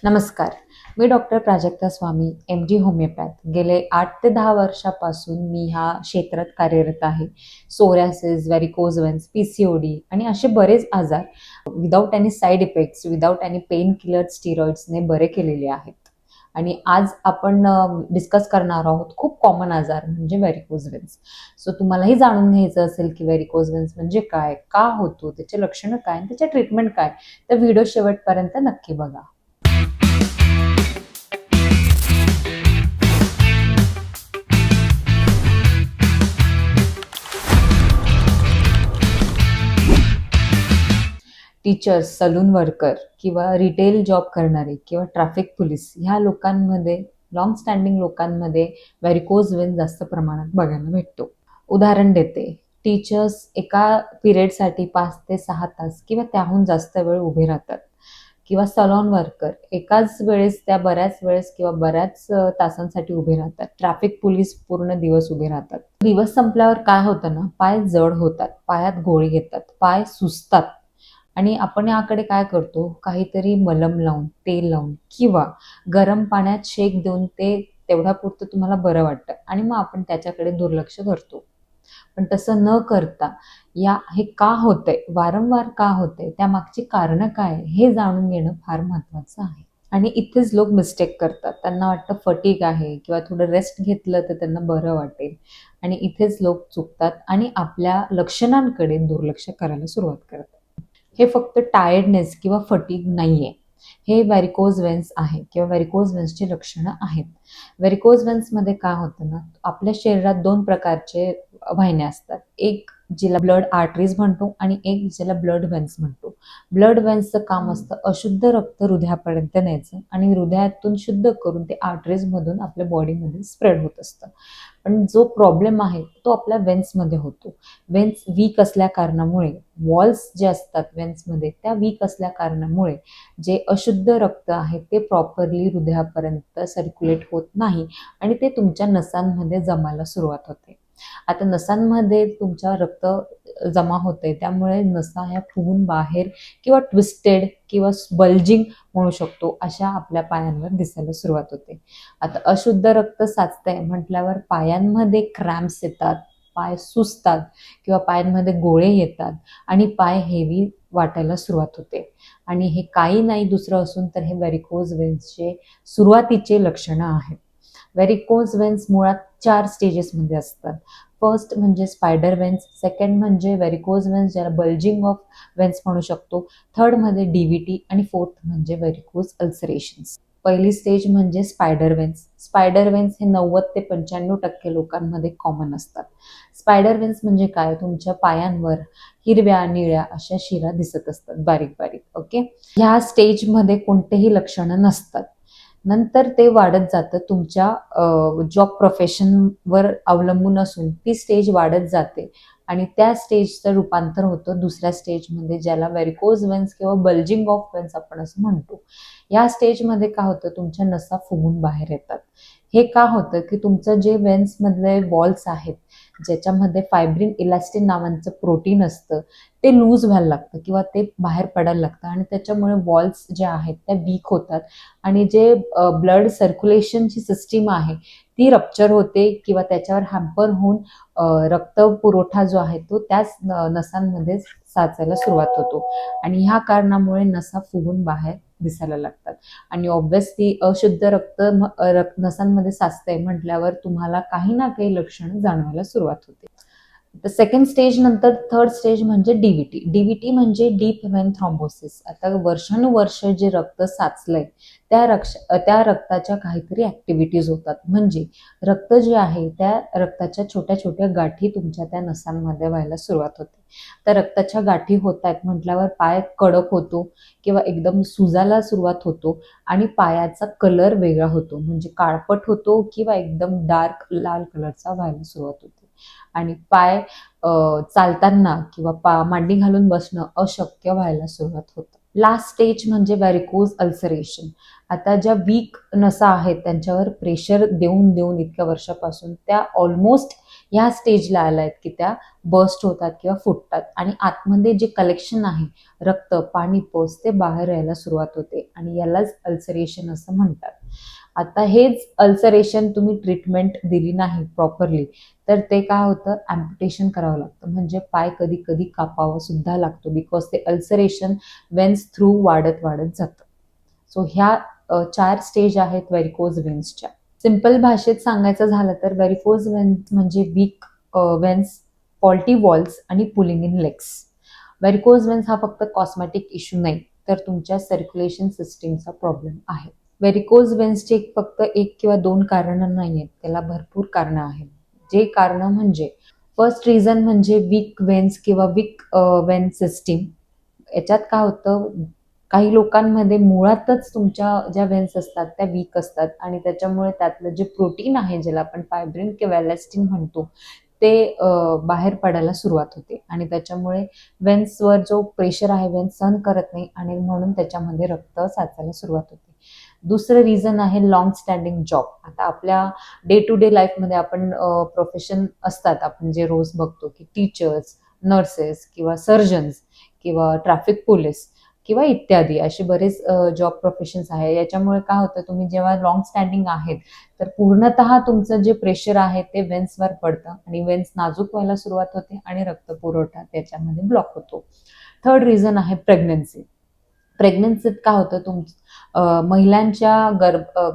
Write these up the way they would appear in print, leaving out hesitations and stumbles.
नमस्कार. मी डॉक्टर प्राजक्ता स्वामी, MD homeopath. गेले 8 ते 10 वर्षापासून मी ह्या क्षेत्रात कार्यरत आहे. सोरायसिस, व्हेरिकोज व्हेन्स, PCOD आणि असे बरेच आजार without any side effects, without any pain killer, स्टिरॉइड्सने बरे केलेले आहेत. आणि आज आपण डिस्कस करणार आहोत खूप कॉमन आजार म्हणजे व्हेरिकोज व्हेन्स. सो तुम्हालाही जाणून घ्यायचं असेल की व्हेरिकोज व्हेन्स म्हणजे काय, का होतो, त्याचे लक्षणं काय आणि त्याचे ट्रीटमेंट काय, तर व्हिडिओ शेवटपर्यंत नक्की बघा. टीचर्स, सलून वर्कर किंवा रिटेल जॉब करणारे किंवा ट्रॅफिक पोलीस ह्या लोकांमध्ये, लॉंग स्टँडिंग लोकांमध्ये व्हेरिकोज व्हेन्स जास्त प्रमाणात बघायला भेटतो. उदाहरण देते, टीचर्स एका पिरियडसाठी 5 ते 6 तास किंवा त्याहून जास्त वेळ उभे राहतात किंवा सलॉन वर्कर एकाच वेळेस त्या बऱ्याच वेळेस किंवा बऱ्याच तासांसाठी उभे राहतात. ट्रॅफिक पोलीस पूर्ण दिवस उभे राहतात. दिवस संपल्यावर काय होतं ना, पाय जड होतात, पायात गोळी येतात, पाय सुजतात आणि आपण याकडे काय करतो, काहीतरी मलम लावून, तेल लावून किंवा गरम पाण्यात शेक देऊन ते तेवढ्यापुरतं तुम्हाला बरं वाटतं आणि मग आपण त्याच्याकडे दुर्लक्ष करतो. पण तसं न करता हे का होतंय, वारंवार का होतंय, त्यामागची कारणं काय हे जाणून घेणं फार महत्त्वाचं आहे. आणि इथेच लोक मिस्टेक करतात. त्यांना वाटतं फटीग आहे किंवा थोडं रेस्ट घेतलं तर त्यांना बरं वाटेल आणि इथेच लोक चुकतात आणि आपल्या लक्षणांकडे दुर्लक्ष करायला सुरुवात करतात. हे फक्त टायर्डनेस किंवा फटीग नाहीये. हे व्हेरिकोज व्हेन्स आहे किंवा व्हेरिकोज व्हेन्सची लक्षणं आहेत. व्हेरिकोज व्हेन्समध्ये काय होतं ना, आपल्या शरीरात 2 प्रकारचे वाहिन्या असतात. एक जिला ब्लड आर्टरीज म्हणतो आणि एक ज्याला ब्लड व्हेन्स म्हणतो. ब्लड व्हेन्सचं काम असतं अशुद्ध रक्त हृदयापर्यंत न्यायचं आणि हृदयातून शुद्ध करून ते आर्टरीजमधून आपल्या बॉडीमध्ये स्प्रेड होत असतं. पण जो प्रॉब्लेम आहे तो आपल्या व्हेन्समध्ये होतो. व्हेन्स वीक असल्या कारणामुळे, वॉल्स जे असतात व्हेन्समध्ये त्या वीक असल्या कारणामुळे जे अशुद्ध रक्त आहे ते प्रॉपरली हृदयापर्यंत सर्क्युलेट होत नाही आणि ते तुमच्या नसांमध्ये जमायला सुरुवात होते. आता नसांमध्ये तुमच्या रक्त जमा होते त्यामुळे नसा ह्या फुगून बाहेर किंवा ट्विस्टेड किंवा बल्जिंग म्हणू शकतो अशा आपल्या पायांवर दिसायला सुरुवात होते. आता अशुद्ध रक्त साचतंय म्हटल्यावर पायांमध्ये क्रॅम्प्स येतात, पाय सुजतात किंवा पायांमध्ये गोळे येतात आणि पाय हेवी वाटायला सुरुवात होते. आणि हे काही नाही दुसरं असून तर हे व्हेरिकोज व्हेन्सचे सुरुवातीचे लक्षणं आहेत. व्हेरिकोज व्हेन्स मुळात 4 स्टेजेसमध्ये असतात. फर्स्ट म्हणजे स्पायडर व्हेन्स, सेकंड म्हणजे व्हेरिकोज व्हेन्स ज्याला बल्जिंग ऑफ व्हेन्स म्हणू शकतो, थर्डमध्ये DVT आणि फोर्थ म्हणजे व्हेरिकोज अल्सरेशन्स. पहिली स्टेज म्हणजे स्पायडर व्हेन्स. स्पायडर व्हेन्स हे 90 ते 95% लोकांमध्ये कॉमन असतात. स्पायडर व्हेन्स म्हणजे काय, तुमच्या पायांवर हिरव्या, निळ्या अशा शिरा दिसत असतात बारीक बारीक. ओके, ह्या स्टेजमध्ये कोणतेही लक्षणं नसतात. नंतर ते वाढत जातं तुमच्या जॉब प्रोफेशनवर अवलंबून असून ती स्टेज वाढत जाते आणि त्या स्टेजचं रूपांतर होतं दुसऱ्या स्टेजमध्ये ज्याला व्हेरिकोज व्हेन्स किंवा बल्जिंग ऑफ व्हेन्स आपण असं म्हणतो. या स्टेजमध्ये काय होतं, तुमच्या नसा फुगून बाहेर येतात. हे का होतं की तुमचं जे व्हेन्समधले वॉल्स आहेत ज्याच्यामध्ये फायब्रिन इलास्टिन नावाचं प्रोटीन असतं ते लूज व्हायला लागतं किंवा ते बाहेर पडायला लागतं आणि त्याच्यामुळे वॉल्स ज्या आहेत त्या वीक होतात आणि जे ब्लड सर्क्युलेशनची सिस्टीम आहे ती रप्चर होते किंवा त्याच्यावर हॅम्पर होऊन रक्त पुरवठा जो आहे तो त्याच नसांमध्ये साचायला सुरुवात होतो आणि ह्या कारणामुळे नसा फुगून बाहेर दिसायला लागतात आणि ऑब्व्हियसली अशुद्ध रक्त नसांमध्ये साचतंय म्हटल्यावर तुम्हाला काही ना काही लक्षणं जाणवायला सुरुवात होते. तर सेकंड स्टेज नंतर थर्ड स्टेज म्हणजे DVT म्हणजे डीप व्हेन थ्रॉम्बोसिस. आता वर्षानुवर्ष जे रक्त साचलंय त्या रक्ताच्या काहीतरी ऍक्टिव्हिटीज होतात, म्हणजे रक्त जे आहे त्या रक्ताच्या छोट्या छोट्या गाठी तुमच्या त्या नसांमध्ये व्हायला सुरुवात होते. त्या रक्ताच्या गाठी होत आहेत म्हटल्यावर पाय कडक होतो किंवा एकदम सुजायला सुरुवात होतो आणि पायाचा कलर वेगळा होतो, म्हणजे काळपट होतो किंवा एकदम डार्क लाल कलरचा व्हायला सुरुवात होते आणि पाय चालताना किंवा मांडी घालून बसणं अशक्य व्हायला सुरुवात होतं. लास्ट स्टेज म्हणजे व्हेरिकोज अल्सरेशन. आता ज्या वीक नसा आहेत त्यांच्यावर प्रेशर देऊन देऊन इतक्या वर्षापासून त्या ऑलमोस्ट ह्या स्टेजला आल्या आहेत की त्या बर्स्ट होतात किंवा फुटतात आणि आतमध्ये जे कलेक्शन आहे, रक्त, पाणी, पस ते बाहेर यायला सुरुवात होते आणि यालाच अल्सरेशन असं म्हणतात. आता हेच अल्सरेशन तुम्ही ट्रीटमेंट दिली नाही प्रॉपरली तर ते काय होतं, ॲम्प्युटेशन करावं लागतं. म्हणजे पाय कधी कधी कापावा सुद्धा लागतो, बिकॉज ते अल्सरेशन वेन्स थ्रू वाढत वाढत जातं. सो ह्या 4 स्टेज आहेत व्हेरिकोज वेन्सच्या. सिंपल भाषेत सांगायचं झालं तर व्हेरिकोज वेन्स म्हणजे वीक वेन्स, फॉल्टी वॉल्स आणि pulling in legs. Varicose veins हा फक्त कॉस्मेटिक इश्यू नाही, तर तुमच्या सर्क्युलेशन सिस्टीमचा प्रॉब्लेम आहे. व्हेरिकोज वेन्सचे फक्त 1 किंवा 2 कारणं नाही आहेत, त्याला भरपूर कारणं आहेत. जे कारणं म्हणजे फर्स्ट रिझन म्हणजे वीक वेन्स किंवा वीक वेन सिस्टीम. याच्यात काय होतं, काही लोकांमध्ये मुळातच तुमच्या ज्या वेन्स असतात त्या वीक असतात आणि त्याच्यामुळे त्यातलं जे प्रोटीन आहे, ज्याला आपण फायब्रिन किंवा एलॅस्टिन म्हणतो, ते बाहेर पडायला सुरुवात होते आणि त्याच्यामुळे वेन्सवर जो प्रेशर आहे वेन्स सहन करत नाही आणि म्हणून त्याच्यामध्ये रक्त साचायला सुरुवात होते. दुसरं रिझन आहे लॉंग स्टँडिंग जॉब. आता आपल्या डे टू डे लाईफमध्ये आपण प्रोफेशन असतात, आपण जे रोज बघतो की टीचर्स, नर्सेस किंवा सर्जन्स किंवा ट्रॅफिक पोलीस किंवा इत्यादी असे बरेच जॉब प्रोफेशन्स आहे. याच्यामुळे काय होतं, तुम्ही जेव्हा लॉंग स्टँडिंग आहेत तर पूर्णतः तुमचं जे प्रेशर आहे ते वेन्सवर पडतं आणि वेन्स नाजूक व्हायला सुरुवात होते आणि रक्तपुरवठा त्याच्यामध्ये ब्लॉक होतो. थर्ड रिझन आहे प्रेग्नन्सी. प्रेग्नन्सीत काय होतं, महिलांच्या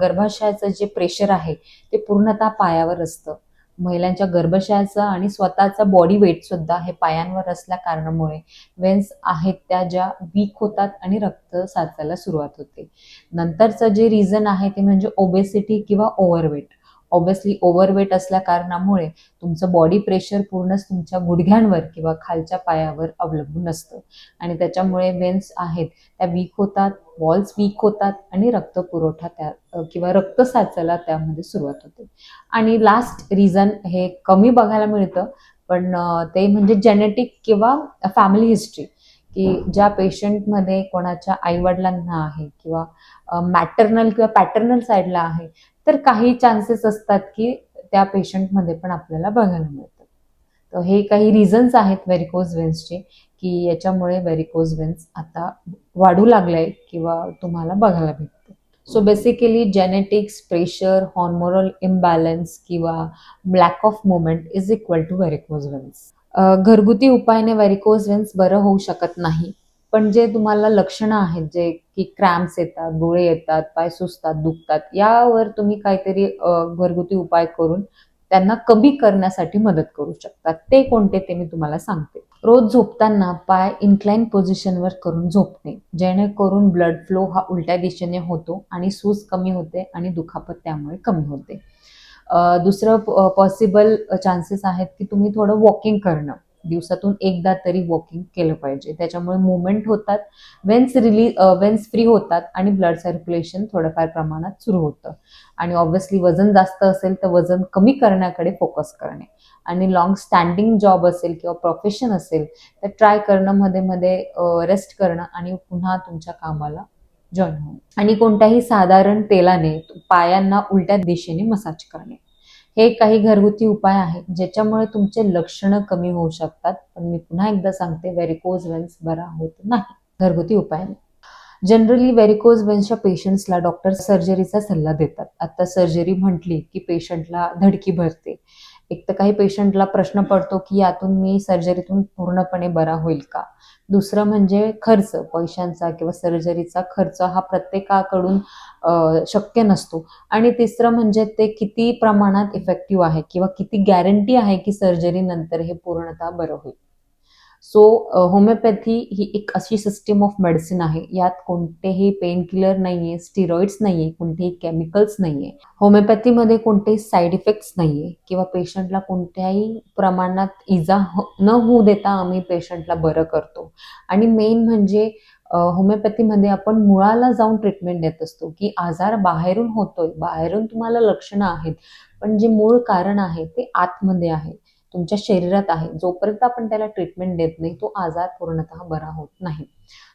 गर्भाशयाचं जे प्रेशर आहे ते पूर्णतः पायावर असतं. महिलांच्या गर्भाशयाचं आणि स्वतःचा बॉडी वेट सुद्धा हे पायांवर असल्या कारणामुळे वेन्स आहेत त्या ज्या वीक होतात आणि रक्त साचायला सुरुवात होते. नंतरचं जे रिझन आहे ते म्हणजे ओबेसिटी किंवा ओव्हरवेट. ऑब्व्हियसली ओव्हरवेट असल्या कारणामुळे तुमचं बॉडी प्रेशर पूर्णच तुमच्या गुडघ्यांवर किंवा खालच्या पायावर अवलंबून असतं आणि त्याच्यामुळे वेन्स आहेत त्या वीक होतात, वॉल्स वीक होतात आणि रक्तपुरवठा त्या किंवा रक्त साचायला त्यामध्ये सुरुवात होते. आणि लास्ट रिझन हे कमी बघायला मिळतं, पण ते म्हणजे जेनेटिक किंवा फॅमिली हिस्ट्री, की ज्या पेशंटमध्ये कोणाच्या आईवडिलांना आहे किंवा मॅटर्नल किंवा पॅटर्नल साईडला आहे, तर काही चान्सेस असतात की त्या पेशंटमध्ये पण आपल्याला बघायला मिळतं. तर हे काही रिझन्स आहेत व्हेरिकोज वेन्सचे, की याच्यामुळे व्हेरिकोज वेन्स आता वाढू लागलंय किंवा तुम्हाला बघायला भेटतं. So basically genetics, pressure, hormonal imbalance किंवा lack of movement is equal to varicose veins. घरगुती उपायाने व्हेरिकोज वेन्स बरं होऊ शकत नाही, पण जे तुम्हाला लक्षणं आहेत, जे की क्रॅम्प्स येतात, डोळे येतात, पाय सुजतात, दुखतात, यावर तुम्ही काहीतरी घरगुती उपाय करून त्यांना कमी करण्यासाठी मदत करू शकतात. ते कोणते ते मी तुम्हाला सांगते. रोज झोपताना पाय इन्क्लाइन पोझिशनवर करून झोपणे, जेणेकरून ब्लड फ्लो हा उलट्या दिशेने होतो आणि सूज कमी होते आणि दुखापत त्यामुळे कमी होते. दुसरं पॉसिबल चान्सेस आहेत की तुम्ही थोडं वॉकिंग करणं. दिवसातून एकदा तरी वॉकिंग केलं पाहिजे. त्याच्यामुळे मूव्हमेंट होतात, वेन्स फ्री होतात आणि ब्लड सर्क्युलेशन थोडंफार प्रमाणात सुरू होतं. आणि ऑब्व्हियसली वजन जास्त असेल तर वजन कमी करण्याकडे फोकस करणे आणि लॉंग स्टँडिंग जॉब असेल किंवा प्रोफेशन असेल तर ट्राय करणं, मध्ये मध्ये रेस्ट करणं आणि पुन्हा तुमच्या कामाला जॉईन होणं. आणि कोणत्याही साधारण तेलाने पायांना उलट्या दिशेने मसाज करणे. हे काही घरगुती उपाय आहेत ज्याच्यामुळे तुमचे लक्षणं कमी होऊ शकतात. पण मी पुन्हा एकदा सांगते, व्हेरिकोज वेन्स बरा होत नाही घरगुती उपायाने. जनरली व्हेरिकोज वेन्सच्या पेशंट्सला डॉक्टर सर्जरीचा सल्ला देतात. आता सर्जरी म्हटली की पेशंटला धडकी भरते. एक तर काही पेशंटला प्रश्न पडतो की यातून मी सर्जरीतून पूर्णपणे बरा होईल का? दुसरं म्हणजे खर्च, पैशांचा किंवा सर्जरीचा खर्च हा प्रत्येकाकडून शक्य नसतो. आणि तिसरं म्हणजे ते किती प्रमाणात इफेक्टिव्ह आहे किंवा किती गॅरंटी आहे की सर्जरी नंतर हे पूर्णतः बरं होईल. सो होमिओपॅथी ही एक अशी सिस्टीम ऑफ मेडिसिन आहे, यात कोणतेही पेन किलर नाहीये, स्टिरॉइड्स नाहीये, कोणतेही केमिकल्स नाहीये. होमिओपॅथीमध्ये कोणतेही साईड इफेक्ट्स नाहीये किंवा पेशंटला कोणत्याही प्रमाणात इजा न होऊ देता आम्ही पेशंटला बरं करतो. आणि मेन म्हणजे होमिओपॅथीमध्ये आपण मुळाला जाऊन ट्रीटमेंट देत असतो, की आजार बाहेरून होतोय, बाहेरून तुम्हाला लक्षणं आहेत, पण जे मूळ कारण आहे ते आतमध्ये आहे. तुमच्या शरीरात आहे. जोपर्यंत आपण त्याला ट्रीटमेंट देत नाही, तो आजार पूर्णतः बरा होत नाही.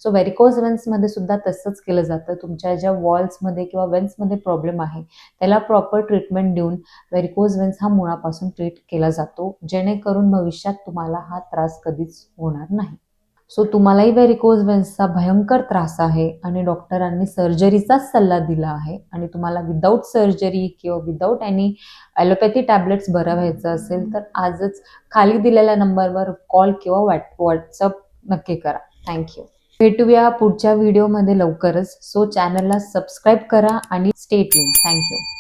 सो व्हेरिकोज वेन्समध्ये सुद्धा तसंच केलं जातं. तुमच्या ज्या वॉल्समध्ये किंवा वेन्समध्ये प्रॉब्लेम आहे, त्याला प्रॉपर ट्रीटमेंट देऊन व्हेरिकोज वेन्स हा मुळापासून ट्रीट केला जातो, जेणेकरून भविष्यात तुम्हाला हा त्रास कधीच होणार नाही. सो तुम्हालाही व्हेरिकोज वेन्सचा भयंकर त्रास आहे आणि डॉक्टरांनी सर्जरीचाच सल्ला दिला आहे आणि तुम्हाला विदाऊट सर्जरी किंवा विदाऊट एनी ॲलोपॅथी टॅबलेट्स बरं व्हायचं असेल तर आजच खाली दिलेल्या नंबरवर कॉल किंवा व्हॉट्सअप नक्की करा. थँक्यू. भेटूया पुढच्या व्हिडिओमध्ये लवकरच. सो चॅनलला सबस्क्राईब करा आणि स्टे ट्यून. थँक्यू.